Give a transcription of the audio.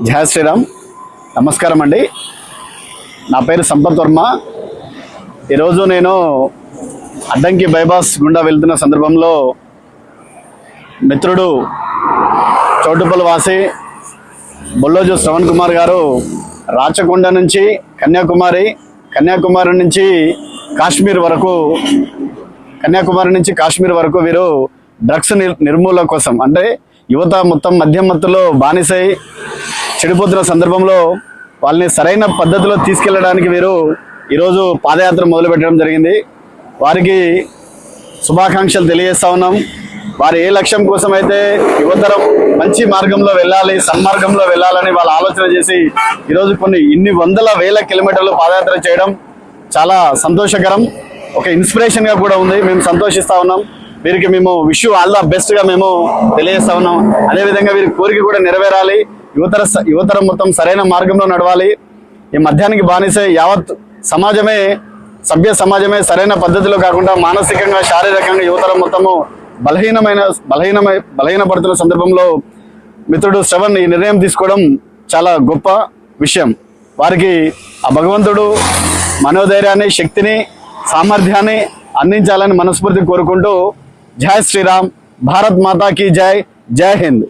జయ శ్రీరామ్. నమస్కారం అండి. నా పేరు సంపత్ వర్మ. ఈరోజు నేను అడ్డంకి బైపాస్ గుండా వెళ్తున్న సందర్భంలో మిత్రుడు చౌటుప్పల్ వాసి బొల్లోజు శ్రవణ్ కుమార్ గారు రాచకొండ నుంచి కన్యాకుమారి నుంచి కాశ్మీర్ వరకు వీరు డ్రగ్స్ నిర్మూలన కోసం, అంటే యువత మొత్తం మద్యం మత్తులో బానిసై చెడిపోతున్న సందర్భంలో వాళ్ళని సరైన పద్ధతిలో తీసుకెళ్లడానికి వీరు ఈరోజు పాదయాత్ర మొదలుపెట్టడం జరిగింది. వారికి శుభాకాంక్షలు తెలియజేస్తా ఉన్నాం. వారు ఏ లక్ష్యం కోసం అయితే యువతరం మంచి మార్గంలో వెళ్ళాలి, సన్మార్గంలో వెళ్ళాలని వాళ్ళు ఆలోచన చేసి ఈరోజు ఇన్ని వందల వేల కిలోమీటర్లు పాదయాత్ర చేయడం చాలా సంతోషకరం, ఒక ఇన్స్పిరేషన్గా కూడా ఉంది. మేము సంతోషిస్తూ ఉన్నాం. వీరికి మేము విష్ ఆల్ ద బెస్ట్గా మేము తెలియజేస్తా ఉన్నాం. అదేవిధంగా వీరి కోరిక కూడా నెరవేరాలి, యువతరం మొత్తం సరైన మార్గంలో నడవాలి. ఈ మద్యానికి బానిసే యావత్ సభ్య సమాజమే సరైన పద్ధతిలో కాకుండా మానసికంగా శారీరకంగా యువతరం మొత్తము బలహీనపడుతున్న సందర్భంలో మిత్రుడు శ్రవణ్ ఈ నిర్ణయం తీసుకోవడం చాలా గొప్ప విషయం. వారికి ఆ భగవంతుడు మనోధైర్యాన్ని, శక్తిని, సామర్థ్యాన్ని అందించాలని మనస్ఫూర్తి కోరుకుంటూ జై శ్రీరామ్, భారత్ మాతా కీ జై, జై హింద్.